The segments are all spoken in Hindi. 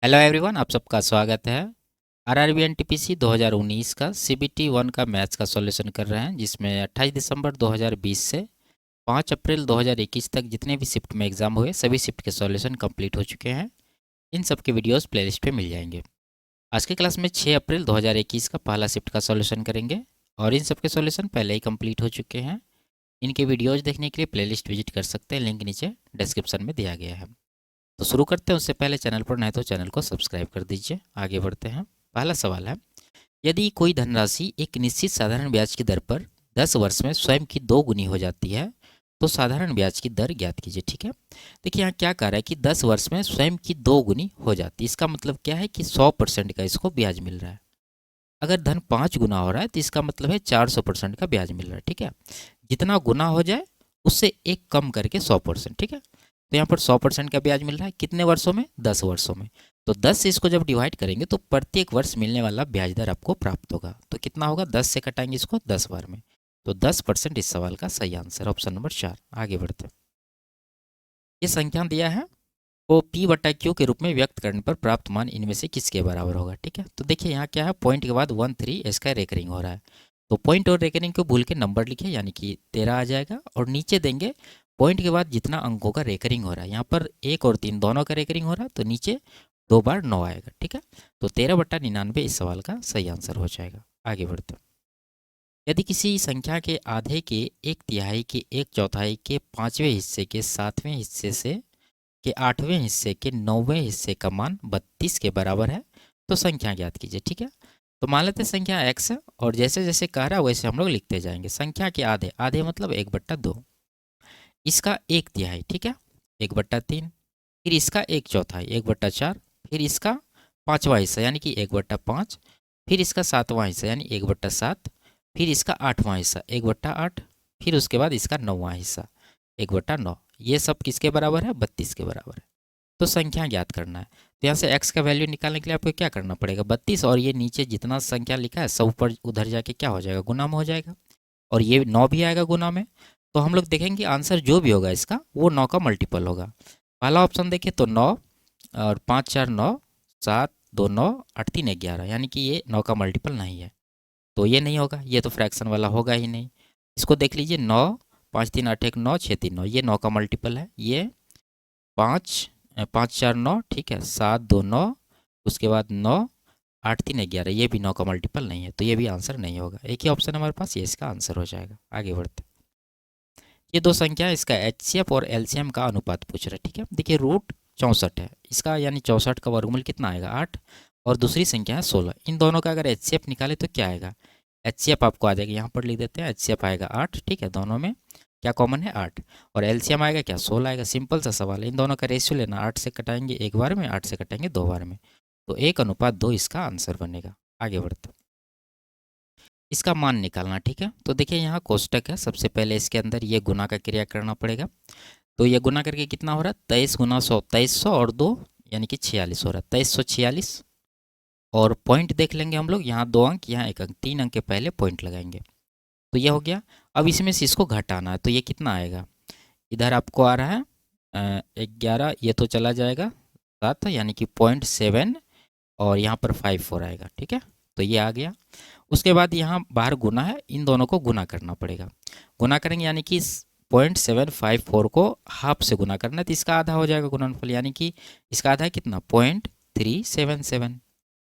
हेलो एवरीवन, आप सबका स्वागत है। आरआरबी एनटीपीसी 2019 का सीबीटी 1 का मैथ्स का सॉल्यूशन कर रहे हैं, जिसमें 28 दिसंबर 2020 से 5 अप्रैल 2021 तक जितने भी शिफ्ट में एग्जाम हुए सभी शिफ्ट के सॉल्यूशन कंप्लीट हो चुके हैं। इन सब के वीडियोस प्लेलिस्ट पे मिल जाएंगे। आज की क्लास में 6 अप्रैल 2021 का पहला शिफ्ट का सॉल्यूशन करेंगे और इन सब के सॉल्यूशन पहले ही कंप्लीट हो चुके हैं। इनके वीडियोज़ देखने के लिए प्लेलिस्ट विजिट कर सकते हैं, लिंक नीचे डिस्क्रिप्शन में दिया गया है। तो शुरू करते हैं। उससे पहले चैनल पर नए तो चैनल को सब्सक्राइब कर दीजिए। आगे बढ़ते हैं। पहला सवाल है, यदि कोई धनराशि एक निश्चित साधारण ब्याज की दर पर 10 वर्ष में स्वयं की 2 गुनी हो जाती है तो साधारण ब्याज की दर ज्ञात कीजिए। ठीक है, देखिए यहाँ क्या कह रहा है कि 10 वर्ष में स्वयं की 2 गुनी हो जाती है। इसका मतलब क्या है कि 100% का इसको ब्याज मिल रहा है। अगर धन 5 गुना हो रहा है तो इसका मतलब है 400% का ब्याज मिल रहा है। ठीक है, जितना गुना हो जाए उससे एक कम करके 100%। ठीक है, तो यहाँ पर 100% का ब्याज मिल रहा है कितने वर्षों में? 10 वर्षों में। तो 10 से इसको जब डिवाइड करेंगे तो प्रत्येक वर्ष मिलने वाला ब्याज दर आपको प्राप्त होगा। तो कितना होगा? 10 से कटाएंगे इसको 10 बार में, तो 10% इस सवाल का सही आंसर, ऑप्शन नंबर 4। आगे बढ़ते हैं। ये संख्या दिया है वो पी बटा क्यू के रूप में व्यक्त करने पर प्राप्त मान इनमें से किसके बराबर होगा। ठीक है, तो देखिए यहाँ क्या है, पॉइंट के बाद 13 इसका रेकरिंग हो रहा है। तो पॉइंट और रेकरिंग को भूल के नंबर लिखिए, यानी कि 13 आ जाएगा। और नीचे देंगे पॉइंट के बाद जितना अंकों का रेकरिंग हो रहा है। यहाँ पर 1 और 3 दोनों का रेकरिंग हो रहा है, तो नीचे 2 बार 9 आएगा। ठीक है, तो 13/99 इस सवाल का सही आंसर हो जाएगा। आगे बढ़ते हैं। यदि किसी संख्या के आधे के एक तिहाई के एक चौथाई के पाँचवें हिस्से के सातवें हिस्से से के आठवें हिस्से के 9वें हिस्से का मान 32 के बराबर है तो संख्या ज्ञात कीजिए। ठीक है, तो मान लेते हैं संख्या x है और जैसे जैसे कह रहा है वैसे हम लोग लिखते जाएंगे। संख्या के आधे, आधे मतलब 1/2, इसका एक तिहाई, ठीक है, 1/3, फिर इसका एक चौथाई 1/4, फिर इसका पाँचवा हिस्सा यानी कि 1/5, फिर इसका सातवां हिस्सा यानी 1/7, फिर इसका आठवां हिस्सा 1/8, फिर उसके बाद इसका नौवां हिस्सा 1/9। ये सब किसके बराबर है? 32 के बराबर है। तो संख्या ज्ञात करना है। तो यहाँ से x का वैल्यू निकालने के लिए आपको क्या करना पड़ेगा? 32 और ये नीचे जितना संख्या लिखा है सब ऊपर उधर जाके क्या हो जाएगा? गुना में हो जाएगा। और ये 9 भी आएगा गुना में। तो हम लोग देखेंगे आंसर जो भी होगा इसका वो 9 का मल्टीपल होगा। पहला ऑप्शन देखिए तो 9 और 5 4 9, 7 2 9, 8 3 11, यानी कि ये 9 का मल्टीपल नहीं है। तो ये नहीं होगा, ये तो फ्रैक्शन वाला होगा ही नहीं। इसको देख लीजिए, 9 5 3 8 1 9 6 3 9, ये 9 का मल्टीपल है। ये 5 5 4 9, ठीक है, 7 2 9, उसके बाद 9 8 3 11, ये भी 9 का मल्टीपल नहीं है, तो ये भी आंसर नहीं होगा। एक ही ऑप्शन हमारे पास, ये इसका आंसर हो जाएगा। आगे बढ़ते, ये दो संख्या इसका एचसीएफ और एलसीएम का अनुपात पूछ रहा है। ठीक है, देखिए रूट 64 है इसका, यानी 64 का वर्गमूल कितना आएगा? 8। और दूसरी संख्या है 16। इन दोनों का अगर एचसीएफ निकाले तो क्या आएगा? एचसीएफ आपको आ जाएगा, यहाँ पर लिख देते हैं, एचसीएफ आएगा 8। ठीक है, दोनों में क्या कॉमन है? 8। और एलसीएम आएगा क्या? 16 आएगा। सिंपल सा सवाल है, इन दोनों का रेशियो लेना। 8 से कटाएंगे एक बार में, 8 से कटाएंगे 2 बार में, तो 1:2 इसका आंसर बनेगा। आगे बढ़ते हैं। इसका मान निकालना। ठीक है, तो देखिए यहाँ कोष्टक है, सबसे पहले इसके अंदर ये गुना का क्रिया करना पड़ेगा। तो ये गुना करके कितना हो रहा है? 23 गुना 100, 2300 और 2 यानी कि 46 हो रहा है, 2346। और पॉइंट देख लेंगे हम लोग, यहाँ 2 अंक, यहाँ 1 अंक, 3 अंक के पहले पॉइंट लगाएंगे। तो ये हो गया। अब इसमें से इसको घटाना है, तो ये कितना आएगा? इधर आपको आ रहा है 11, ये तो चला जाएगा 7, यानी कि 0.7, और यहाँ पर 54 आएगा। ठीक है, तो ये आ गया। उसके बाद यहाँ बाहर गुना है, इन दोनों को गुना करना पड़ेगा। गुना करेंगे यानी कि 0.754 को हाफ से गुना करना है, तो इसका आधा हो जाएगा गुणनफल, यानी कि इसका आधा है कितना? 0.377।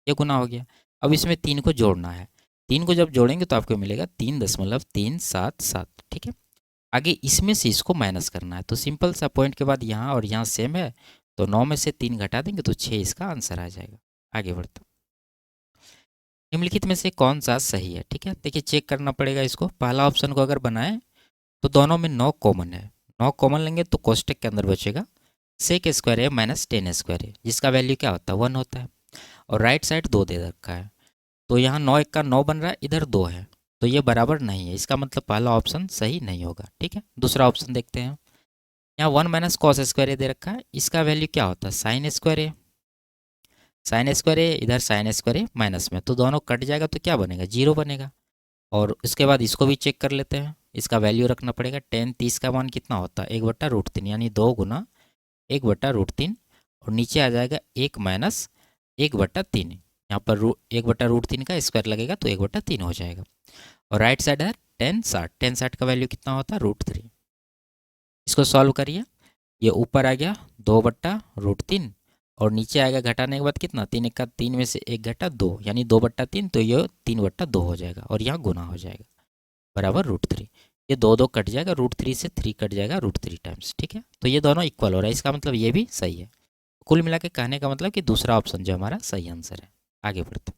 ये गुना हो गया। अब इसमें 3 को जोड़ना है। 3 को जब जोड़ेंगे तो आपको मिलेगा 3.377। ठीक है, आगे इसमें से इसको माइनस करना है, तो सिंपल सा पॉइंट के बाद यहाँ और यहाँ सेम है, तो 9 में से 3 घटा देंगे तो 6 इसका आंसर आ जाएगा। आगे बढ़ते, निम्नलिखित में से कौन सा सही है? ठीक है, देखिए चेक करना पड़ेगा इसको। पहला ऑप्शन को अगर बनाएं तो दोनों में 9 कॉमन है। 9 कॉमन लेंगे तो कोष्टक के अंदर बचेगा सेक स्क्वायर है माइनस 10 स्क्वायर है, जिसका वैल्यू क्या होता है? 1 होता है। और राइट साइड 2 दे रखा है, तो यहाँ 9 1 का 9 बन रहा है, इधर 2 है, तो ये बराबर नहीं है। इसका मतलब पहला ऑप्शन सही नहीं होगा। ठीक है, दूसरा ऑप्शन देखते हैं। यहाँ 1 माइनस कॉस स्क्वायर ए दे रखा है, इसका वैल्यू क्या होता है? साइन स्क्वायर ए। साइन स्क्वायर ए, इधर साइन स्क्वायर ए माइनस में, तो दोनों कट जाएगा तो क्या बनेगा? 0 बनेगा। और उसके बाद इसको भी चेक कर लेते हैं, इसका वैल्यू रखना पड़ेगा। 10 30 का मान कितना होता है? 1/√3, यानी 2 गुना 1/√3, और नीचे आ जाएगा 1 माइनस 1/3। यहाँ पर 1/√3 का स्क्वायर लगेगा तो 1/3 हो जाएगा। और राइट साइड है 10/60। 10/60 का वैल्यू कितना होता है? √3। इसको सॉल्व करिए। ये ऊपर आ गया 2/√3 और नीचे आएगा घटाने के बाद कितना? 3 1 का 3 में से 1 घटा 2 यानी 2/3, तो ये 3/2 हो जाएगा और यहाँ गुना हो जाएगा बराबर √3। ये 2 कट जाएगा, √3 से 3 कट जाएगा √3 टाइम्स। ठीक है, तो ये दोनों इक्वल हो रहा है, इसका मतलब ये भी सही है। कुल मिला के कहने का मतलब कि दूसरा ऑप्शन जो हमारा सही आंसर है। आगे बढ़ते हैं।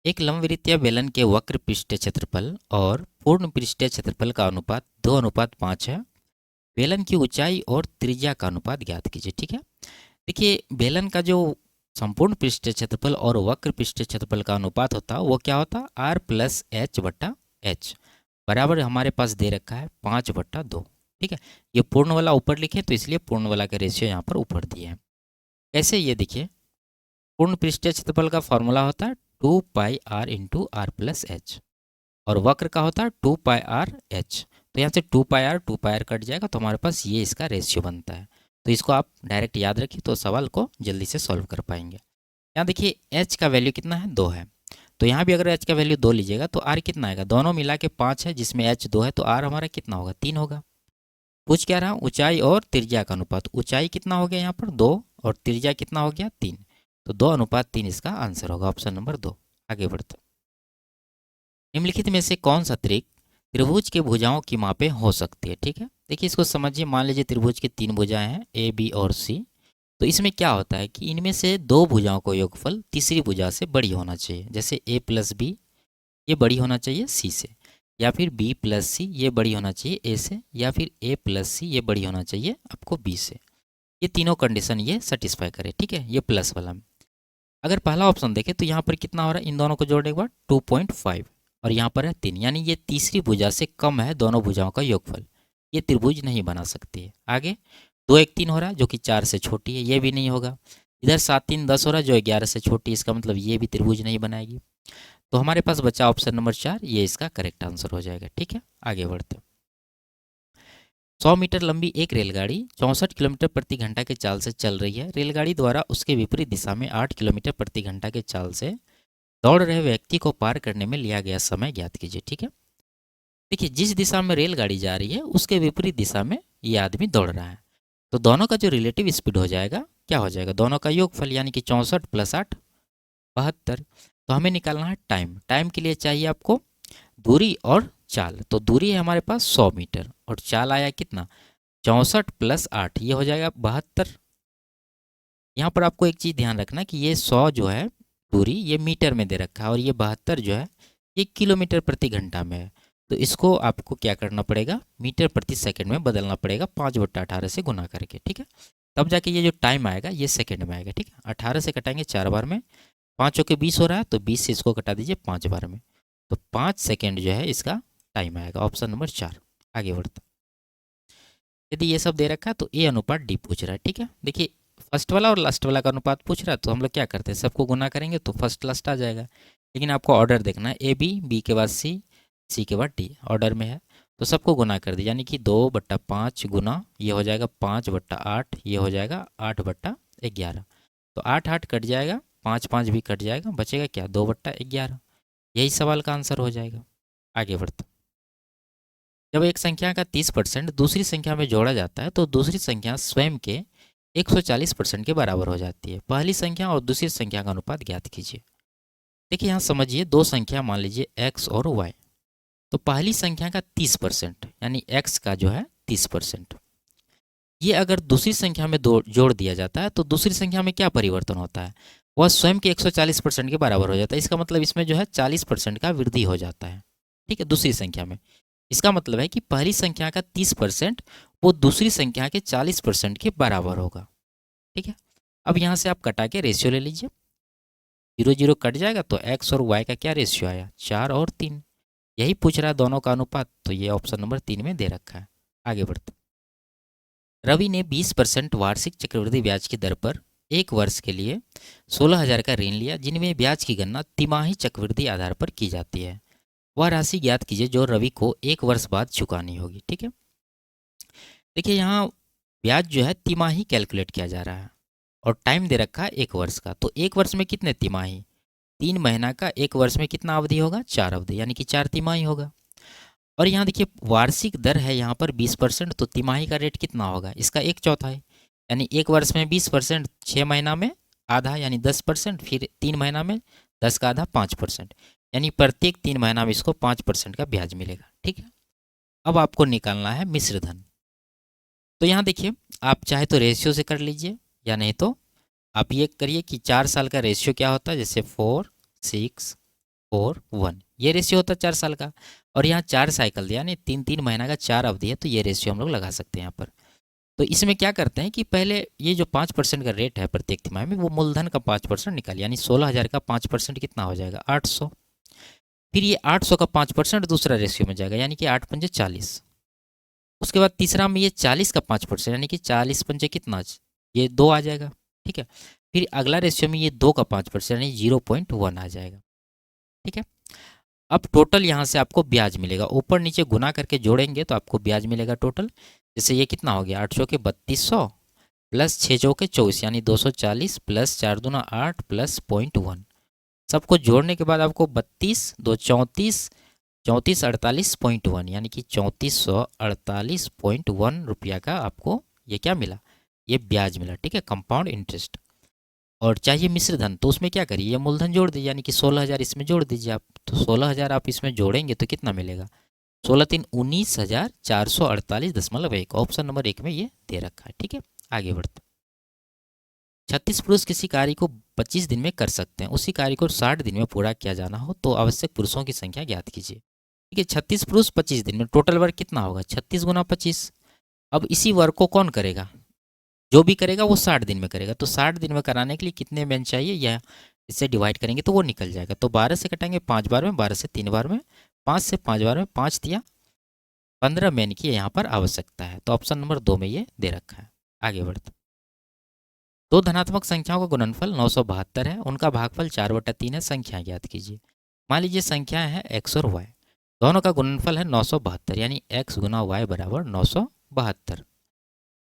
एक लंबवृत्तीय बेलन के वक्र पृष्ठीय क्षेत्रफल और पूर्ण पृष्ठीय क्षेत्रफल का अनुपात 2:5 है। बेलन की ऊंचाई और त्रिज्या का अनुपात ज्ञात कीजिए। ठीक है, देखिए बेलन का जो संपूर्ण पृष्ठीय क्षेत्रफल और वक्र पृष्ठीय क्षेत्रफल का अनुपात होता है वो क्या होता है? R+H/H बराबर हमारे पास दे रखा है 5/2। ठीक है, ये पूर्ण वाला ऊपर लिखे तो इसलिए पूर्ण वाला का रेशियो यहाँ पर ऊपर दिए हैं। कैसे? ये देखिए, पूर्ण पृष्ठीय क्षेत्रफल का फॉर्मूला होता है 2πr/r+h और वक्र का होता है 2πr/h। तो यहाँ से 2πr कट जाएगा तो हमारे पास ये इसका रेशियो बनता है। तो इसको आप डायरेक्ट याद रखिए तो सवाल को जल्दी से सॉल्व कर पाएंगे। यहाँ देखिए h का वैल्यू कितना है? 2 है। तो यहाँ भी अगर h का वैल्यू 2 लीजिएगा तो r कितना आएगा? दोनों मिला के 5 है, जिसमें h 2 है तो r हमारा कितना होगा? 3 होगा। पूछ क्या रहा? ऊंचाई और त्रिज्या का अनुपात। ऊंचाई कितना हो गया यहाँ पर? 2 और त्रिज्या कितना हो गया? 3। तो 2:3 इसका आंसर होगा, ऑप्शन नंबर 2। आगे बढ़ते हैं। निम्नलिखित में से कौन सा त्रिक त्रिभुज के भुजाओं की मापें हो सकती है? ठीक है, देखिए इसको समझिए। मान लीजिए त्रिभुज की 3 भुजाएं हैं ए बी और सी। तो इसमें क्या होता है कि इनमें से 2 भुजाओं को योगफल तीसरी भुजा से बड़ी होना चाहिए। जैसे a+b ये बड़ी होना चाहिए सी से, या फिर b+c ये बड़ी होना चाहिए ए से, या फिर a+c ये बड़ी होना चाहिए आपको b से। ये तीनों कंडीशन ये सेटिस्फाई करे। ठीक है, ये प्लस वाला में। अगर पहला ऑप्शन देखें तो यहाँ पर कितना हो रहा है? इन दोनों को जोड़ने के बाद 2.5 और यहाँ पर है 3, यानी ये तीसरी भुजा से कम है दोनों भुजाओं का योगफल। ये त्रिभुज नहीं बना सकती है। आगे 2 1 3 हो रहा है जो कि 4 से छोटी है, ये भी नहीं होगा। इधर 7 3 10 हो रहा है जो 11 से छोटी है, इसका मतलब ये भी त्रिभुज नहीं बनाएगी। तो हमारे पास बचा ऑप्शन नंबर 4, ये इसका करेक्ट आंसर हो जाएगा। ठीक है, आगे बढ़ते हैं। 100 मीटर लंबी एक रेलगाड़ी 64 किलोमीटर प्रति घंटा के चाल से चल रही है। रेलगाड़ी द्वारा उसके विपरीत दिशा में 8 किलोमीटर प्रति घंटा के चाल से दौड़ रहे व्यक्ति को पार करने में लिया गया समय ज्ञात कीजिए। ठीक है, देखिए जिस दिशा में रेलगाड़ी जा रही है उसके विपरीत दिशा में ये आदमी दौड़ रहा है, तो दोनों का जो रिलेटिव स्पीड हो जाएगा क्या हो जाएगा? दोनों का योगफल, यानी कि 64 + 8 72। तो हमें निकालना है टाइम। टाइम के लिए चाहिए आपको दूरी और चाल। तो दूरी है हमारे पास 100 मीटर और चाल आया कितना? 64 + 8 ये हो जाएगा 72। यहाँ पर आपको एक चीज़ ध्यान रखना कि ये 100 जो है दूरी ये मीटर में दे रखा है और ये 72 जो है ये किलोमीटर प्रति घंटा में है। तो इसको आपको क्या करना पड़ेगा? मीटर प्रति सेकंड में बदलना पड़ेगा 5/18 से गुना करके। ठीक है, तब जाके ये जो टाइम आएगा ये सेकंड में आएगा। ठीक है, 18 से कटाएंगे 4 बार में, 5 के 20 हो रहा है तो 20 से इसको कटा दीजिए 5 बार में, तो 5 सेकेंड जो है इसका टाइम आएगा, ऑप्शन नंबर 4। आगे बढ़ते, यदि ये सब दे रखा है तो ए अनुपात डी पूछ रहा है। ठीक है, देखिए फर्स्ट वाला और लास्ट वाला का अनुपात पूछ रहा है तो हम लोग क्या करते हैं? सबको गुना करेंगे तो फर्स्ट लास्ट आ जाएगा। लेकिन आपको ऑर्डर देखना है, ए बी, बी के बाद सी, सी के बाद डी ऑर्डर में है। तो सबको गुना कर दिया, यानी कि 2/5 गुना ये हो जाएगा 5/8, ये हो जाएगा 8/11। तो 8 8 कट जाएगा, 5 5 भी कट जाएगा, बचेगा क्या? 2/11। यही सवाल का आंसर हो जाएगा। आगे बढ़ते, जब एक संख्या का 30% दूसरी संख्या में जोड़ा जाता है तो दूसरी संख्या स्वयं के 140% के बराबर हो जाती है। पहली संख्या और दूसरी संख्या का अनुपात ज्ञात कीजिए। देखिए यहाँ समझिए, दो संख्या मान लीजिए x और y। तो पहली संख्या का 30% यानी x का जो है 30%, ये अगर दूसरी संख्या में जोड़ दिया जाता है तो दूसरी संख्या में क्या परिवर्तन होता है? वह स्वयं के 140% के बराबर हो जाता है। इसका मतलब इसमें जो है 40% का वृद्धि हो जाता है। ठीक है, दूसरी संख्या में। इसका मतलब है कि पहली संख्या का 30% वो दूसरी संख्या के 40% के बराबर होगा। ठीक है, अब यहाँ से आप कटा के रेशियो ले लीजिए, 0 0 कट जाएगा तो x और y का क्या रेशियो आया? 4 और 3। यही पूछ रहा है दोनों का अनुपात, तो ये ऑप्शन नंबर 3 में दे रखा है। आगे बढ़ते, रवि ने 20% वार्षिक चक्रवृद्धि ब्याज की दर पर एक वर्ष के लिए 16,000 का ऋण लिया, जिनमें ब्याज की गणना तिमाही चक्रवृद्धि आधार पर की जाती है। वह राशि ज्ञात कीजिए जो रवि को एक वर्ष बाद चुकानी होगी। ठीक है, देखिए यहाँ ब्याज जो है तिमाही कैलकुलेट किया जा रहा है। और टाइम दे रखा है 1 वर्ष का। तो 1 वर्ष में कितने तिमाही? 3 महीना का 1 वर्ष में कितना अवधि होगा? 4 अवधि, यानी कि 4 तिमाही होगा। और यहाँ देखिए वार्षिक दर है यहाँ पर 20%, तो तिमाही का रेट कितना होगा? इसका 1/4 यानी 1 वर्ष में 20%, 6 महीना में आधा यानी 10%, फिर 3 महीना में 10 का आधा 5%, यानी प्रत्येक 3 महीना में इसको 5% का ब्याज मिलेगा। ठीक है, अब आपको निकालना है मिश्र धन। तो यहाँ देखिए आप चाहे तो रेशियो से कर लीजिए, या नहीं तो आप ये करिए कि 4 साल का रेशियो क्या होता है, जैसे 4, 6, 4, 1, ये रेशियो होता है 4 साल का। और यहाँ 4 साइकिल दिया, यानी 3 3 महीना का 4 अवधि है, तो ये रेशियो हम लोग लगा सकते हैं यहाँ पर। तो इसमें क्या करते हैं कि पहले ये जो 5% का रेट है प्रत्येक तिमाही में, वो मूलधन का 5% निकालिए, यानी 16,000 का 5% कितना हो जाएगा? 800। फिर ये 800 का 5% दूसरा रेशियो में जाएगा, यानी कि 8 पंजे 40। उसके बाद तीसरा में ये 40 का 5%, यानी कि 40 पंजे कितना? ये 2 आ जाएगा। ठीक है, फिर अगला रेशियो में ये 2 का 5%, यानी 0.1 आ जाएगा। ठीक है, अब टोटल यहाँ से आपको ब्याज मिलेगा, ऊपर नीचे गुना करके जोड़ेंगे तो आपको ब्याज मिलेगा टोटल। जैसे ये कितना हो गया? 8 चौके 3200 प्लस 6 चौके 24, यानी 240 प्लस 4 दूना 8 प्लस 0.1। सबको जोड़ने के बाद आपको 32 2 34 34 48.1, यानी कि 3448.1 रुपया का आपको ये क्या मिला? ये ब्याज मिला। ठीक है, कंपाउंड इंटरेस्ट। और चाहिए मिश्र धन, तो उसमें क्या करिए? ये मूलधन जोड़ दीजिए, यानी कि 16,000 इसमें जोड़ दीजिए आप। तो 16,000 आप इसमें जोड़ेंगे तो कितना मिलेगा? 16 3 19,448.1। ऑप्शन नंबर 1 में ये दे रखा है। ठीक है, आगे बढ़ते। 36 पुरुष किसी कार्य को 25 दिन में कर सकते हैं, उसी कार्य को 60 दिन में पूरा किया जाना हो तो आवश्यक पुरुषों की संख्या ज्ञात कीजिए। ठीक है, 36 पुरुष 25 दिन में, टोटल वर्क कितना होगा? 36 गुना 25। अब इसी वर्क को कौन करेगा? जो भी करेगा वो 60 दिन में करेगा। तो 60 दिन में कराने के लिए कितने मैन चाहिए, या इससे डिवाइड करेंगे तो वो निकल जाएगा। तो 12 से कटेंगे 5 बार में, 12 से 3 बार में, 5 से 5 बार में, 5 दिया 15 मैन की यहाँ पर आवश्यकता है। तो ऑप्शन नंबर 2 में ये दे रखा है। आगे बढ़ते। दो धनात्मक संख्याओं का गुणनफल 972 है, उनका भागफल 4/3 है, संख्या ज्ञात कीजिए। मान लीजिए संख्या है x और y, दोनों का गुणनफल है 972, यानी x गुना y बराबर 972।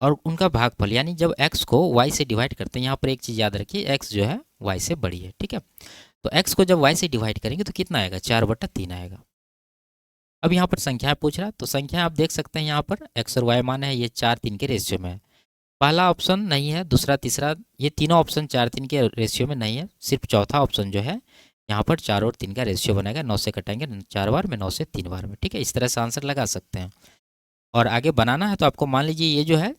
और उनका भागफल, यानी जब x को y से डिवाइड करते हैं, यहाँ पर एक चीज़ याद रखिए, x जो है y से बड़ी है। ठीक है, तो x को जब y से डिवाइड करेंगे तो कितना आएगा? 4/3 आएगा। अब यहाँ पर संख्या पूछ रहा है, तो संख्या आप देख सकते हैं यहाँ पर x और y मान है, ये 4:3 के रेशियो में है। पहला ऑप्शन नहीं है, दूसरा तीसरा, ये तीनों ऑप्शन 4:3 के रेशियो में नहीं है। सिर्फ चौथा ऑप्शन जो है यहाँ पर 4 और 3 का रेशियो बनेगा। 9 से कटेंगे 4 बार में, 9 से 3 बार में। ठीक है, इस तरह से आंसर लगा सकते हैं। और आगे बनाना है तो आपको मान लीजिए ये जो है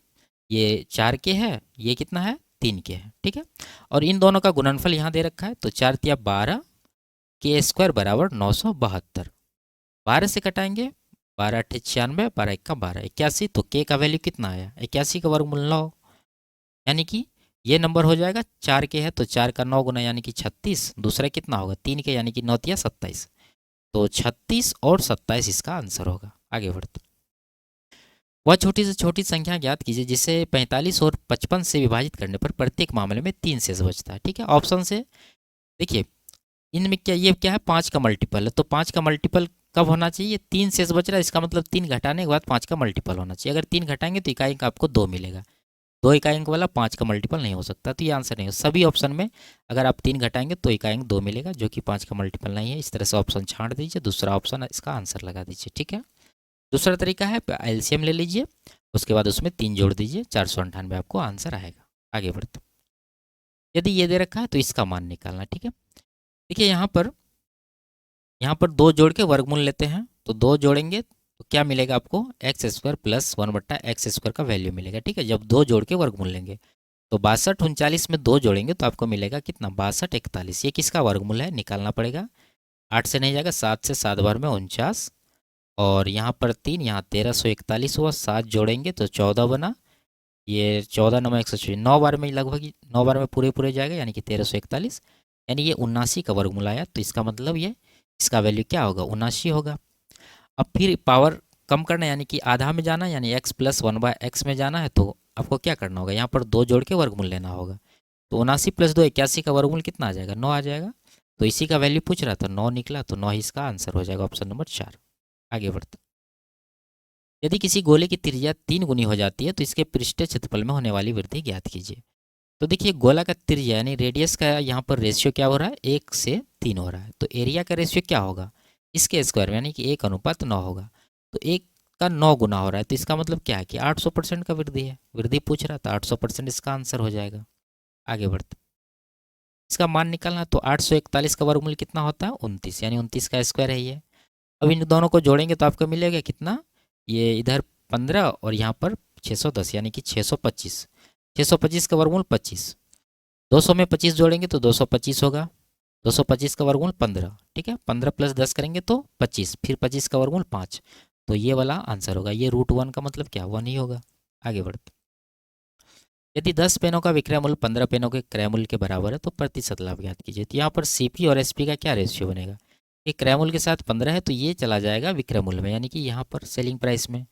ये 4 के है, ये कितना है? 3 के है। ठीक है, और इन दोनों का गुणनफल यहाँ दे रखा है, तो 4 तिया 12 के स्क्वायर बराबर 972। 12 से कटाएंगे, 12 8 96, 12 1 12 81। तो के का वैल्यू कितना आया? 81 का वर्गमूल 9, यानी कि ये नंबर हो जाएगा। 4 के है तो 4 का 9 गुना, यानी कि 36। दूसरा कितना होगा? 3 के, यानी कि 9 तिया 27। तो 36 और 27 इसका आंसर होगा। आगे बढ़ते। वह छोटी से छोटी संख्या ज्ञात कीजिए जिसे 45 और 55 से विभाजित करने पर प्रत्येक मामले में 3 शेष बचता है। ठीक है, ऑप्शन से देखिए इनमें क्या, ये क्या है? 5 का मल्टीपल है, तो 5 का मल्टीपल कब होना चाहिए? 3 शेष बच रहा है, इसका मतलब 3 घटाने के बाद 5 का मल्टीपल होना चाहिए। अगर 3 घटाएंगे तो इकाई अंक आपको 2 मिलेगा। 2 इकाई अंक वाला 5 का मल्टीपल नहीं हो सकता, तो ये आंसर नहीं हो। सभी ऑप्शन में अगर आप 3 घटाएंगे तो इकाई अंक 2 मिलेगा, जो कि 5 का मल्टीपल नहीं है। इस तरह से ऑप्शन छांट दीजिए, दूसरा ऑप्शन इसका आंसर लगा दीजिए। ठीक है, दूसरा तरीका है एलसीएम ले लीजिए, उसके बाद उसमें 3 जोड़ दीजिए, 498 आपको आंसर आएगा। आगे बढ़ते। यदि ये दे रखा है तो इसका मान निकालना। ठीक है, देखिए यहाँ पर 2 जोड़ के वर्गमूल लेते हैं, तो 2 जोड़ेंगे तो क्या मिलेगा आपको? X square plus 1/x square का वैल्यू मिलेगा। ठीक है, जब 2 जोड़ के वर्गमूल लेंगे तो 62 39 में 2 जोड़ेंगे तो आपको मिलेगा कितना? 62 41। ये किसका वर्गमूल है? निकालना पड़ेगा। 8 से नहीं जाएगा, 7 से 7 बार में 49, और यहाँ पर 3, यहाँ 1341 हुआ। 7 जोड़ेंगे तो 14 बना, ये 14 9 124, 9 बार में लगभग 9 बार में पूरे पूरे जाएगा, यानी कि 1341, यानी ये 79 का वर्गमूल आया। तो इसका मतलब ये इसका वैल्यू क्या होगा? 79 होगा। अब फिर पावर कम करना, यानी कि आधा में जाना, यानी x प्लस 1/x में जाना है, तो आपको क्या करना होगा? यहाँ पर 2 जोड़ के वर्गमूल लेना होगा। तो 79 प्लस 2 81 का वर्गमूल कितना आ जाएगा? 9 आ जाएगा। तो इसी का वैल्यू पूछ रहा था, 9 निकला, तो 9 ही इसका आंसर हो जाएगा, ऑप्शन नंबर 4। आगे बढ़ते। यदि किसी गोले की त्रिज्या 3 गुनी हो जाती है तो इसके पृष्ठीय क्षेत्रफल में होने वाली वृद्धि ज्ञात कीजिए। तो देखिए गोला का त्रिज्या यानी रेडियस का यहाँ पर रेशियो क्या हो रहा है, 1 से 3 हो रहा है। तो एरिया का रेशियो क्या होगा, इसके स्क्वायर में, यानी कि 1:9 होगा। तो 1 का 9 गुना हो रहा है, तो इसका मतलब क्या है कि 800% का वृद्धि है। वृद्धि पूछ रहा था, 800% इसका आंसर हो जाएगा। आगे बढ़ते, इसका मान निकालना, तो 841 का वर्गमूल कितना होता है, 29, यानी 29 का स्क्वायर है ये। अब इन दोनों को जोड़ेंगे तो आपको मिलेगा कितना, ये इधर 15 और यहाँ पर 610, यानी कि 625। 625 का वर्गमूल 25, 200 में 25 जोड़ेंगे तो 225 होगा। 225 का वर्गमूल 15, ठीक है, 15 + 10 करेंगे तो 25, फिर 25 का वर्गमूल 5। तो ये वाला आंसर होगा। ये √1 का मतलब क्या, 1 ही होगा। आगे बढ़ते, यदि 10 पेनों का विक्रय मूल्य 15 पेनों के क्रय मूल्य के बराबर है तो प्रतिशत लाभ ज्ञात कीजिए। तो यहाँ पर सीपी और एसपी का क्या रेशियो बनेगा, कि क्रय मूल्य के साथ 15 है तो ये चला जाएगा विक्रय मूल्य में, यानी कि यहाँ पर सेलिंग प्राइस में।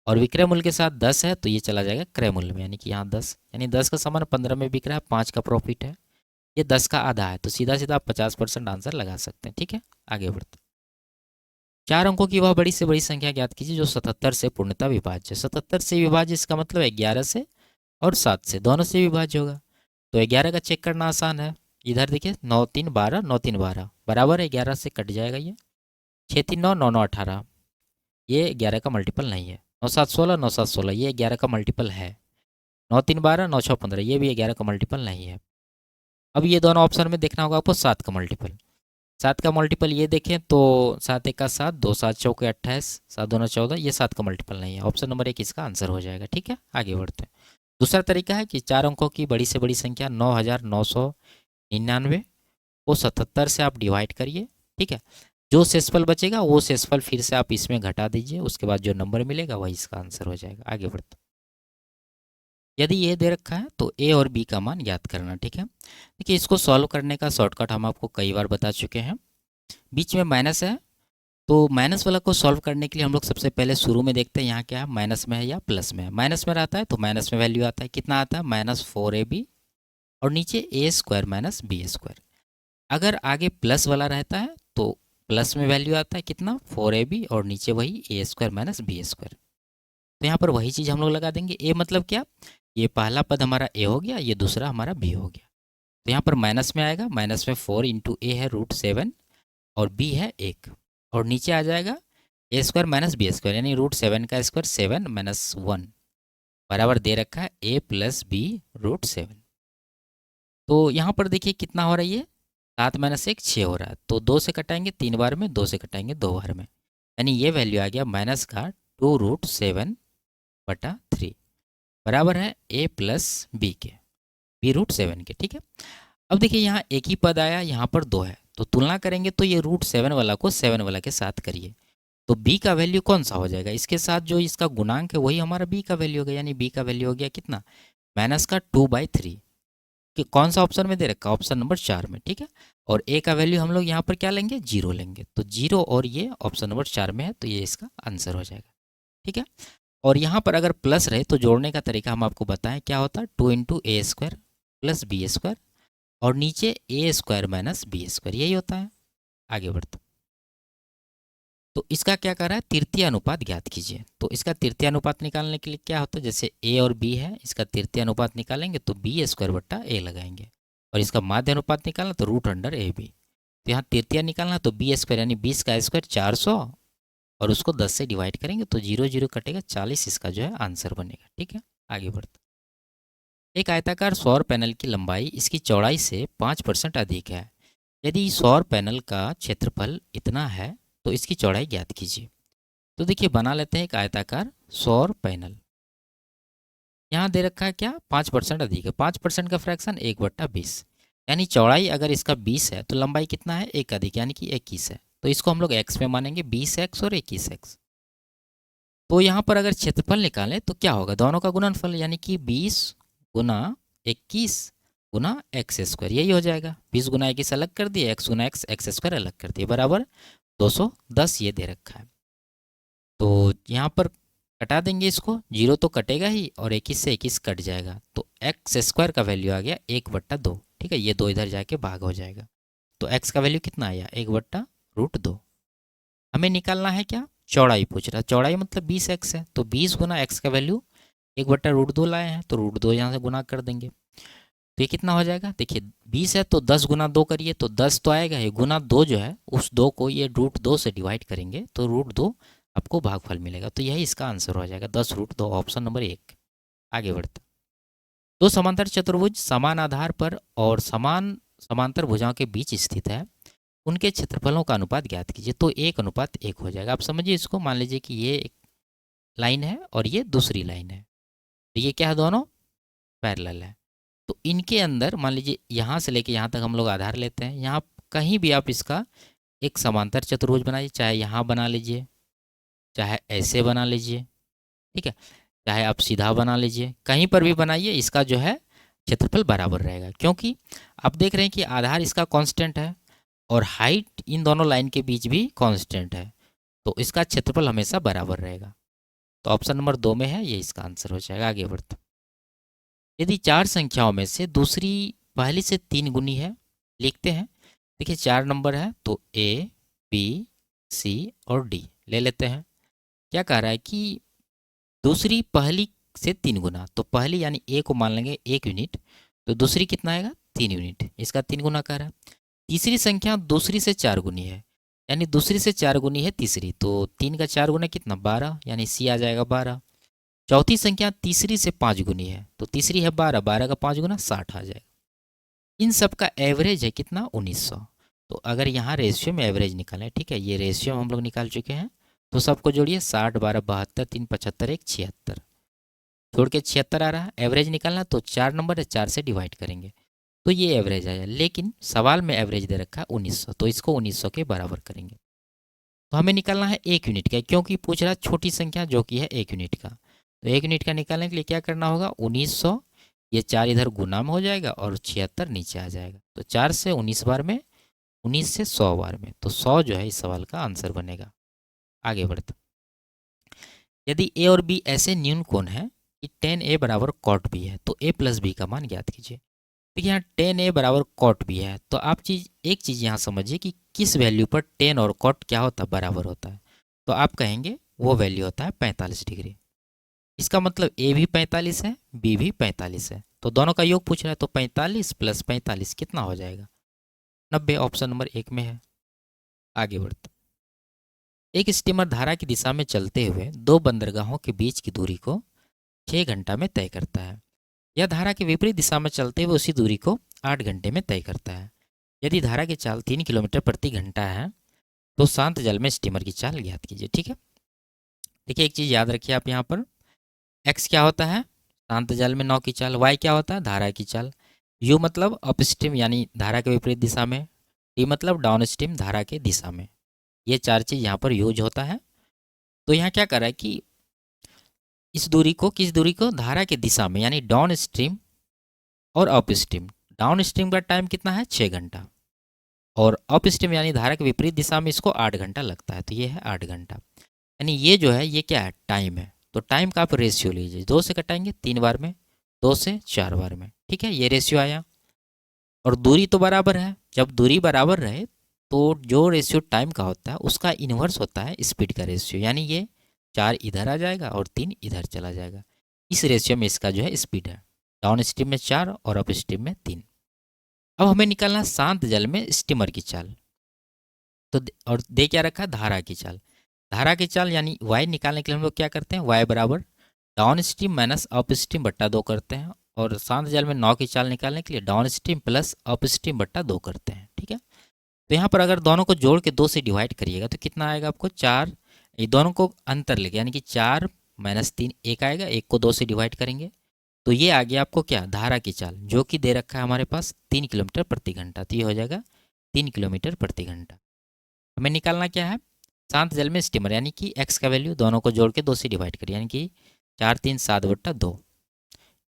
और विक्रय मूल्य के साथ 10 है तो ये चला जाएगा क्रय मूल्य में, यानी कि यहाँ 10, यानी 10 का सामान 15 में बिक रहा है, 5 का प्रॉफिट है, ये 10 का आधा है। तो सीधा सीधा आप 50% आंसर लगा सकते हैं। ठीक है, आगे बढ़ते, 4 अंकों की वह बड़ी से बड़ी संख्या ज्ञात कीजिए जो 77 से पूर्णतः विभाज्य है। 77 से विभाज्य इसका मतलब 11 से और 7 से, दोनों से विभाज्य होगा। तो 11 का चेक करना आसान है, इधर देखिए 9 3 12, 9 3 12 बराबर है 11 से कट जाएगा ये, 6 3 9, 9 9 18, ये 11 का मल्टीपल नहीं है। 9 7 16, 9 7 16, ये 11 का मल्टीपल है। 9 3 12, 9 6 15, ये भी 11 का मल्टीपल नहीं है। अब ये दोनों ऑप्शन में देखना होगा आपको 7 का मल्टीपल। 7 का मल्टीपल ये देखें तो 7 1 का 7, 2 7 चौके 28, 7 2 14, ये 7 का मल्टीपल नहीं है। ऑप्शन नंबर 1 इसका आंसर हो जाएगा। ठीक है, आगे बढ़ते हैं। दूसरा तरीका है कि 4 अंकों की बड़ी से बड़ी संख्या 9999 को 77 से आप डिवाइड करिए। ठीक है, जो शेषफल बचेगा वो शेषफल फिर से आप इसमें घटा दीजिए, उसके बाद जो नंबर मिलेगा वही इसका आंसर हो जाएगा। आगे बढ़ते, यदि ये दे रखा है तो ए और बी का मान ज्ञात करना। ठीक है, देखिए इसको सॉल्व करने का शॉर्टकट हम आपको कई बार बता चुके हैं। बीच में माइनस है, तो माइनस वाला को सॉल्व करने के लिए हम लोग सबसे पहले शुरू में देखते हैं यहाँ क्या है, माइनस में है या प्लस में है। माइनस में रहता है तो माइनस में वैल्यू आता है, कितना आता है, -4ab, और नीचे a² - b²। अगर आगे प्लस वाला रहता है तो प्लस में वैल्यू आता है कितना, 4ab, और नीचे वही a² - b²। तो यहाँ पर वही चीज़ हम लोग लगा देंगे। ए मतलब क्या, ये पहला पद हमारा ए हो गया, ये दूसरा हमारा बी हो गया। तो यहाँ पर माइनस में आएगा, माइनस में 4 × a है √7 और b है 1, और नीचे आ जाएगा a² - b², यानी √7 का स्क्वायर 7 - 1 बराबर दे रखा है a + b √7। तो यहाँ पर देखिए कितना हो रहा है, ये 7 - 1 6 हो रहा है। तो 2 से कटाएंगे 3 बार में, 2 से कटाएंगे 2 बार में, यानी ये वैल्यू आ गया माइनस का 2√7/3 बराबर है a + b के, b√7 के। ठीक है, अब देखिए यहाँ एक ही पद आया, यहाँ पर 2 है, तो तुलना करेंगे तो ये √7 वाला को 7 वाला के साथ करिए, तो b का वैल्यू कौन सा हो जाएगा, इसके साथ जो इसका गुणांक है वही हमारा b का वैल्यू हो गया, यानी b का वैल्यू हो गया कितना, -2/3। कि कौन सा ऑप्शन में दे रखा, ऑप्शन नंबर 4 में। ठीक है, और a का वैल्यू हम लोग यहाँ पर क्या लेंगे, 0 लेंगे, तो 0 और ये ऑप्शन नंबर 4 में है, तो ये इसका आंसर हो जाएगा। ठीक है, और यहाँ पर अगर प्लस रहे तो जोड़ने का तरीका हम आपको बताएं क्या होता है, 2 × a² + b², और नीचे a² - b², यही होता है। आगे बढ़ते, तो इसका क्या कर रहा है, तृतीय अनुपात ज्ञात कीजिए। तो इसका तृतीय अनुपात निकालने के लिए क्या होता है, जैसे a और b है, इसका तृतीय अनुपात निकालेंगे तो b² / a लगाएंगे, और इसका माध्य अनुपात निकालना तो √ab। तो यहाँ तृतीय निकालना तो b² यानी 20 का स्क्वायर 400, और उसको 10 से डिवाइड करेंगे तो 0 0 कटेगा, 40 इसका जो है आंसर बनेगा। ठीक है, आगे बढ़ते, एक आयताकार सौर पैनल की लंबाई इसकी चौड़ाई से 5% अधिक है। यदि सौर पैनल का क्षेत्रफल इतना है तो इसकी चौड़ाई ज्ञात कीजिए। तो देखिए बना लेते हैं एक आयताकार सौर पैनल। यहाँ दे रखा है क्या, 5% अधिक है, 5% का फ्रैक्शन 1/20, यानी चौड़ाई अगर इसका 20 है तो लंबाई कितना है, 1 अधिक, यानी कि 21 है। तो इसको हम लोग x में मानेंगे, 20x और 21x। तो यहाँ पर अगर क्षेत्रफल निकालें तो क्या होगा, दोनों का गुणनफल, यानी कि 20 × 21 × x², यही हो जाएगा। 20 × 21 अलग कर दिए, x × x x² अलग कर दिए, बराबर 210 ये दे रखा है। तो यहाँ पर कटा देंगे इसको, 0 तो कटेगा ही, और 21 से 21 कट जाएगा, तो x² का वैल्यू आ गया 1/2। ठीक है, ये 2 इधर जाके भाग हो जाएगा, तो x का वैल्यू कितना आया, 1/√2। हमें निकालना है क्या, चौड़ाई पूछ रहा है, चौड़ाई मतलब 20x है, तो 20 × x का वैल्यू 1/√2 लाए हैं, तो √2 यहाँ से गुना कर देंगे। तो ये कितना हो जाएगा, देखिए 20 है तो 10 गुना 2 करिए तो 10 तो आएगा, ये गुना 2 जो है उस 2 को ये √2 से डिवाइड करेंगे तो √2 आपको भागफल मिलेगा। तो यही इसका आंसर हो जाएगा 10√2, ऑप्शन नंबर 1। आगे बढ़ते, दो समांतर चतुर्भुज समान आधार पर और समान समांतर भुजाओं के बीच स्थित है, उनके क्षेत्रफलों का अनुपात ज्ञात कीजिए। तो 1:1 हो जाएगा। आप समझिए इसको, मान लीजिए कि ये एक लाइन है और ये दूसरी लाइन है, तो ये क्या है, दोनों पैरेलल है। तो इनके अंदर मान लीजिए यहाँ से लेके यहाँ तक हम लोग आधार लेते हैं, यहाँ कहीं भी आप इसका एक समांतर चतुर्भुज बनाइए, चाहे यहाँ बना लीजिए, चाहे ऐसे बना लीजिए, ठीक है, चाहे आप सीधा बना लीजिए, कहीं पर भी बनाइए, इसका जो है क्षेत्रफल बराबर रहेगा, क्योंकि आप देख रहे हैं कि आधार इसका कांस्टेंट है और हाइट इन दोनों लाइन के बीच भी कांस्टेंट है, तो इसका क्षेत्रफल हमेशा बराबर रहेगा। तो ऑप्शन नंबर 2 में है, ये इसका आंसर हो जाएगा। आगे बढ़ते, यदि चार संख्याओं में से दूसरी पहली से 3 गुनी है, लिखते हैं। देखिए 4 नंबर है तो A, B, C और D ले लेते हैं। क्या कह रहा है कि दूसरी पहली से 3 गुना, तो पहली यानी A को मान लेंगे 1 यूनिट, तो दूसरी कितना आएगा 3 यूनिट, इसका 3 गुना कह रहा है। तीसरी संख्या दूसरी से 4 गुनी है, यानी दूसरी से 4 गुनी है तीसरी, तो 3 का 4 गुना कितना 12, यानी C आ जाएगा 12। चौथी संख्या तीसरी से 5 गुनी है, तो तीसरी है 12, 12 का 5 गुना 60 आ जाएगा। इन सब का एवरेज है कितना 1900। तो अगर यहाँ रेशियो में एवरेज निकालें, ठीक है, ये रेशियो हम लोग निकाल चुके हैं, तो सबको जोड़िए 60, 12, 72, 3, 75, 1, 76, छोड़ के 76 आ रहा है। एवरेज निकालना तो 4 नंबर है, 4 से डिवाइड करेंगे तो ये एवरेज आया, लेकिन सवाल में एवरेज दे रखा है 1900, तो इसको 1900 के बराबर करेंगे। तो हमें निकालना है 1 यूनिट का, क्योंकि पूछ रहा है छोटी संख्या जो कि है 1 यूनिट का। तो 1 यूनिट का निकालने के लिए क्या करना होगा, 1900, ये 4 इधर गुना में हो जाएगा और 76 नीचे आ जाएगा। तो 4 से 19 बार में, 19 से 100 बार में, तो 100 जो है इस सवाल का आंसर बनेगा। आगे बढ़ते, यदि ए और बी ऐसे न्यून कोण है कि tan A बराबर cot B है, तो A प्लस बी का मान ज्ञात कीजिए। देखिए यहाँ tan A बराबर cot B है, तो आप एक चीज़ यहाँ समझिए कि किस वैल्यू पर tan और cot क्या होता है, बराबर होता है। तो आप कहेंगे वो वैल्यू होता है 45 डिग्री। इसका मतलब A भी 45 है, B भी 45 है, तो दोनों का योग पूछ रहा है, तो 45 + 45 कितना हो जाएगा 90, ऑप्शन नंबर 1 में है। आगे बढ़ते, एक स्टीमर धारा की दिशा में चलते हुए दो बंदरगाहों के बीच की दूरी को 6 घंटा में तय करता है। यह धारा के विपरीत दिशा में चलते हुए उसी दूरी को 8 घंटे में तय करता है। यदि धारा की चाल 3 किलोमीटर प्रति घंटा है, तो शांत जल में स्टीमर की चाल ज्ञात कीजिए। ठीक है, देखिए एक चीज़ याद रखिए आप, यहाँ पर एक्स क्या होता है, शांत जल में नाव की चाल, वाई क्या होता है, धारा की चाल, यू मतलब अपस्ट्रीम यानी धारा के विपरीत दिशा में, टी मतलब डाउन स्ट्रीम धारा के दिशा में। ये 4 चीज़ यहाँ पर यूज होता है। तो यहाँ क्या कर रहा है कि इस दूरी को, किस दूरी को, धारा के दिशा में, यानी डाउन स्ट्रीम और अप स्ट्रीम। डाउन स्ट्रीम का टाइम कितना है 6 घंटा, और अप स्ट्रीम यानी धारा के विपरीत दिशा में इसको 8 घंटा लगता है, तो ये है 8 घंटा। यानी ये जो है ये क्या है, टाइम है। तो टाइम का आप रेशियो लीजिए, 2 से कटाएंगे 3 बार में, 2 से 4 बार में, ठीक है, ये रेशियो आया। और दूरी तो बराबर है, जब दूरी बराबर रहे तो जो रेशियो टाइम का होता है उसका इन्वर्स होता है स्पीड का रेशियो, यानी ये 4 इधर आ जाएगा और 3 इधर चला जाएगा। इस रेशियो में इसका जो है स्पीड है, डाउन स्ट्रीम में 4 और अप स्ट्रीम में 3। अब हमें निकालना शांत जल में स्टीमर की चाल, तो और दे क्या रखा है, धारा की चाल। धारा की चाल यानी वाई निकालने के लिए हम लोग क्या करते हैं, वाई बराबर down stream minus up stream बट्टा 2 करते हैं, और शांत जल में नाव की चाल निकालने के लिए down stream plus up stream बट्टा 2 करते हैं। ठीक है, तो यहाँ पर अगर दोनों को जोड़ के 2 से डिवाइड करिएगा तो कितना आएगा आपको 4, ये दोनों को अंतर लेके यानी कि 4 - 3 1 आएगा, 1 को 2 से डिवाइड करेंगे तो ये आ गया आपको क्या, धारा की चाल, जो कि दे रखा है हमारे पास 3 किलोमीटर प्रति घंटा, तो ये हो जाएगा 3 किलोमीटर प्रति घंटा। हमें निकालना क्या है, शांत जल में स्टीमर, यानी कि एक्स का वैल्यू दोनों को जोड़ के 2 से डिवाइड करिए, यानी कि 4 3 7 बट्टा 2,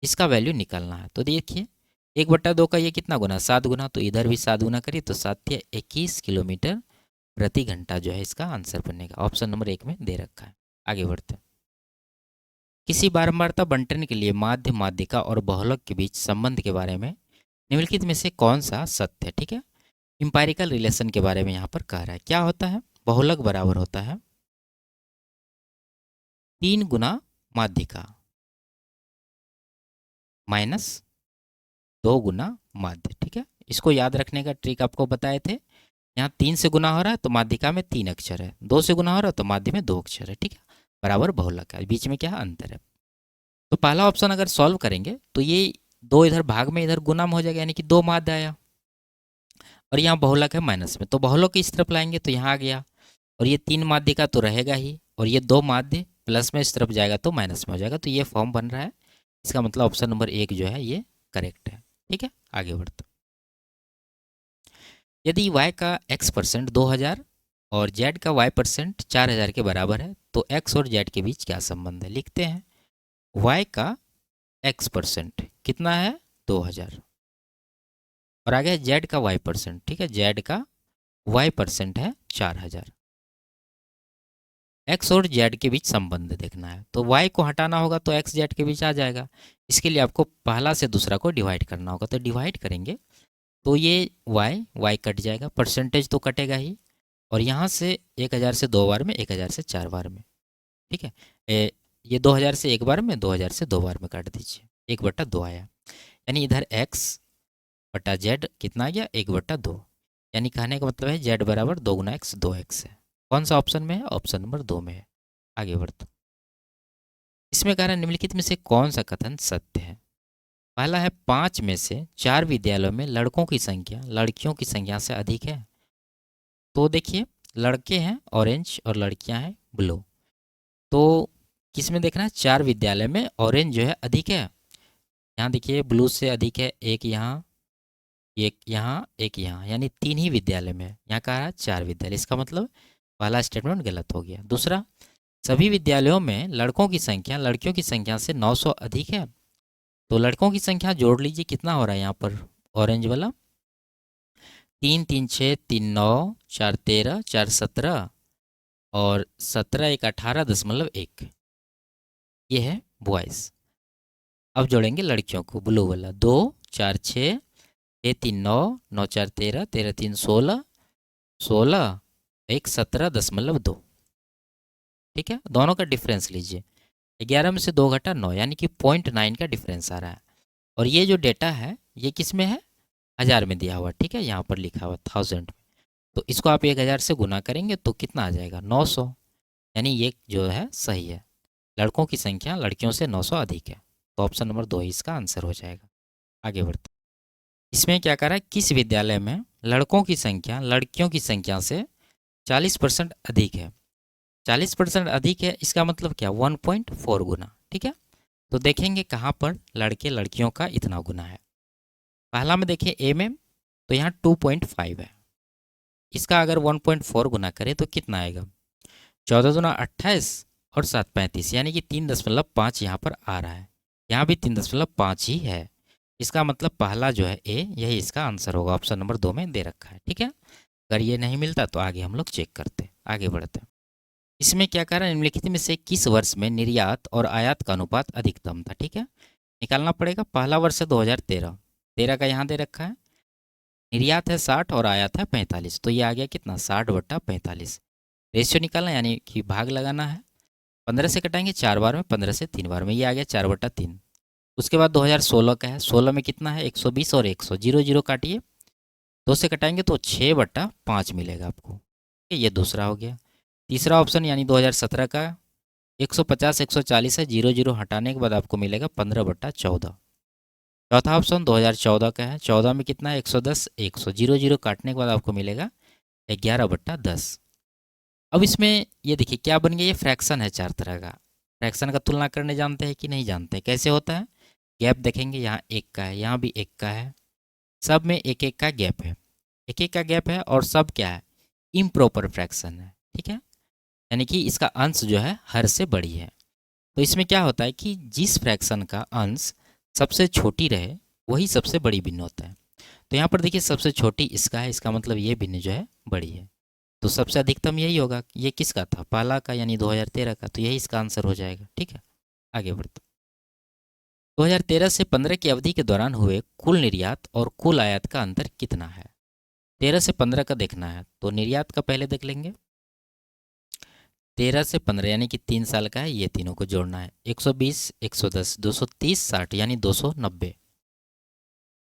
इसका वैल्यू निकालना है। तो देखिए 1/2 का ये कितना गुना, 7 गुना, तो इधर भी 7 गुना करिए तो 7 या 21 किलोमीटर प्रति घंटा जो है इसका आंसर बनेगा। ऑप्शन नंबर 1 में दे रखा है। आगे बढ़ते हैं, किसी बारंबारता बंटन के लिए माध्य, माध्यिका और बहुलक के बीच संबंध के बारे में निम्नलिखित में से कौन सा सत्य है। ठीक है, इंपायरिकल रिलेशन के बारे में यहाँ पर कह रहा है, क्या होता है, बहुलक बराबर होता है 3 गुना माध्यिका माइनस 2 गुना माध्य। ठीक है, इसको याद रखने का ट्रिक आपको बताए थे। यहाँ 3 से गुना हो रहा है तो माध्यिका में 3 अक्षर है, 2 से गुना हो रहा है तो माध्य में 2 अक्षर है। ठीक है, बराबर बहुलक है, बीच में क्या है, अंतर है। तो पहला ऑप्शन अगर सॉल्व करेंगे तो ये 2 इधर भाग में इधर गुना में हो जाएगा, यानी कि 2 माध्य आया, और यहाँ बहुलक है माइनस में, तो बहुलक इस तरफ लाएंगे तो यहाँ आ गया, और ये 3 माध्य का तो रहेगा ही, और ये 2 माध्य प्लस में इस तरफ जाएगा तो माइनस में हो जाएगा, तो ये फॉर्म बन रहा है। इसका मतलब ऑप्शन नंबर 1 जो है ये करेक्ट है। ठीक है, आगे बढ़ते। यदि y का x% 2000 और z का y% 4000 के बराबर है तो x और z के बीच क्या संबंध है, लिखते हैं। y का x% कितना है, 2000, और आगे z का y%। ठीक है, z का y% है 4000। x और z के बीच संबंध देखना है, तो y को हटाना होगा तो x z के बीच आ जाएगा। इसके लिए आपको पहला से दूसरा को डिवाइड करना होगा, तो डिवाइड करेंगे तो ये y कट जाएगा, परसेंटेज तो कटेगा ही, और यहाँ से 1000 से 2 बार में, 1000 से 4 बार में। ठीक है, ये 2000 से 1 बार में, 2000 से 2 बार में काट दीजिए, 1/2 आया, यानी इधर x बटा z कितना आ गया, 1/2, यानी कहने का मतलब है z बराबर 2 गुना x 2x है। कौन सा ऑप्शन में है, ऑप्शन नंबर 2 में है। आगे बढ़ते। इसमें कह रहा है निम्नलिखित में से कौन सा कथन सत्य है। पहला है 5 में से 4 विद्यालयों में लड़कों की संख्या लड़कियों की संख्या से अधिक है। तो देखिए, लड़के हैं ऑरेंज और लड़कियां हैं ब्लू, तो किस में देखना है, 4 विद्यालय में ऑरेंज जो है अधिक है। यहाँ देखिए ब्लू से अधिक है, एक यहाँ, एक यहाँ, एक यहाँ, यानी 3 ही विद्यालय में है। यहाँ कहा है 4 विद्यालय, इसका मतलब पहला स्टेटमेंट गलत हो गया। दूसरा, सभी विद्यालयों में लड़कों की संख्या लड़कियों की संख्या से 900 अधिक है। तो लड़कों की संख्या जोड़ लीजिए, कितना हो रहा है यहाँ पर, ऑरेंज वाला, 3 3 6 3 9 4 13 4 17 और 17 1 18.1, ये है बॉयज़। अब जोड़ेंगे लड़कियों को, ब्लू वाला, 2 4 6 3 9 9 4 13 13 3 16 16 1 17.2। ठीक है, दोनों का डिफरेंस लीजिए, 11 में से 2 घटा 9, यानी कि 0.9 का डिफरेंस आ रहा है। और ये जो डेटा है ये किस में है, 1000 में दिया हुआ। ठीक है, यहाँ पर लिखा हुआ 1000 में, तो इसको आप 1000 से गुना करेंगे तो कितना आ जाएगा, 900, यानी ये जो है सही है, लड़कों की संख्या लड़कियों से 900 अधिक है। तो ऑप्शन नंबर 2 ही इसका आंसर हो जाएगा। आगे बढ़ते। इसमें क्या कर रहा है, किस विद्यालय में लड़कों की संख्या लड़कियों की संख्या से 40% अधिक है। 40% अधिक है, इसका मतलब क्या, 1.4 गुना। ठीक है, तो देखेंगे कहाँ पर लड़के लड़कियों का इतना गुना है। पहला में देखिए ए में, तो यहाँ 2.5 है, इसका अगर 1.4 गुना करें तो कितना आएगा, 14 दूना 28 और 7 35, यानी कि 3.5 यहाँ पर आ रहा है। यहाँ भी 3.5 ही है, इसका मतलब पहला जो है ए, यही इसका आंसर होगा, ऑप्शन नंबर 2 में दे रखा है। ठीक है, अगर ये नहीं मिलता तो आगे हम लोग चेक करते, आगे बढ़ते। इसमें क्या कह रहा है, निम्नलिखित में से किस वर्ष में निर्यात और आयात का अनुपात अधिकतम था। ठीक है, निकालना पड़ेगा। पहला वर्ष है 2013, 13 का यहाँ दे रखा है, निर्यात है 60 और आयात है 45, तो ये आ गया कितना, 60/45। रेशियो निकालना यानी कि भाग लगाना है, 15 से कटाएंगे 4 बार में, 15 से 3 बार में, ये आ गया 4/3। उसके बाद 2016 का है, 16 में कितना है, 120 और 100, 0 0 काटिए, 2 से कटाएंगे तो 6/5 मिलेगा आपको। ये दूसरा हो गया। तीसरा ऑप्शन यानी 2017 का 150 140 है, 0 0 हटाने के बाद आपको मिलेगा 15/14। चौथा ऑप्शन 2014 का है, 14 में कितना है, 110 100, 0 0 काटने के बाद आपको मिलेगा 11/10। अब इसमें ये देखिए क्या बन गया, ये फ्रैक्शन है 4 तरह का। फ्रैक्शन का तुलना करने जानते हैं कि नहीं जानते हैं, कैसे होता है, गैप देखेंगे, यहाँ 1 का है, यहाँ भी 1 का है, सब में 1 1 का गैप है, 1 1 का गैप है, और सब क्या है, इम्प्रॉपर फ्रैक्शन है। ठीक है, यानी कि इसका अंश जो है हर से बड़ी है। तो इसमें क्या होता है कि जिस फ्रैक्शन का अंश सबसे छोटी रहे वही सबसे बड़ी भिन्न होता है। तो यहाँ पर देखिए सबसे छोटी इसका है, इसका मतलब ये भिन्न जो है बड़ी है, तो सबसे अधिकतम यही होगा। ये किसका था, पहला का, यानी 2013 का, तो यही इसका आंसर हो जाएगा। ठीक है, आगे बढ़ते। 2013 से 15 की अवधि के दौरान हुए कुल निर्यात और कुल आयात का अंतर कितना है। 13 से 15 का देखना है, तो निर्यात का पहले देख लेंगे। 13 से 15 यानी कि 3 साल का है, ये तीनों को जोड़ना है, 120 110 230 60, यानी 290।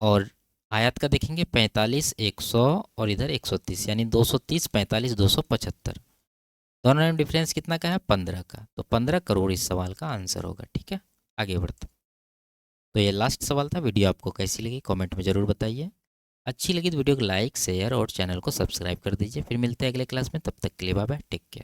और आयात का देखेंगे 45 100 और इधर 130, यानी 230 45 275। दोनों में डिफरेंस कितना का है? 15 का। तो 15 करोड़ इस सवाल का आंसर होगा। ठीक है, आगे बढ़ते। तो ये लास्ट सवाल था। वीडियो आपको कैसी लगी कमेंट में ज़रूर बताइए। अच्छी लगी तो वीडियो को लाइक शेयर और चैनल को सब्सक्राइब कर दीजिए। फिर मिलते हैं अगले क्लास में, तब तक के लिए बाय बाय, टेक केयर।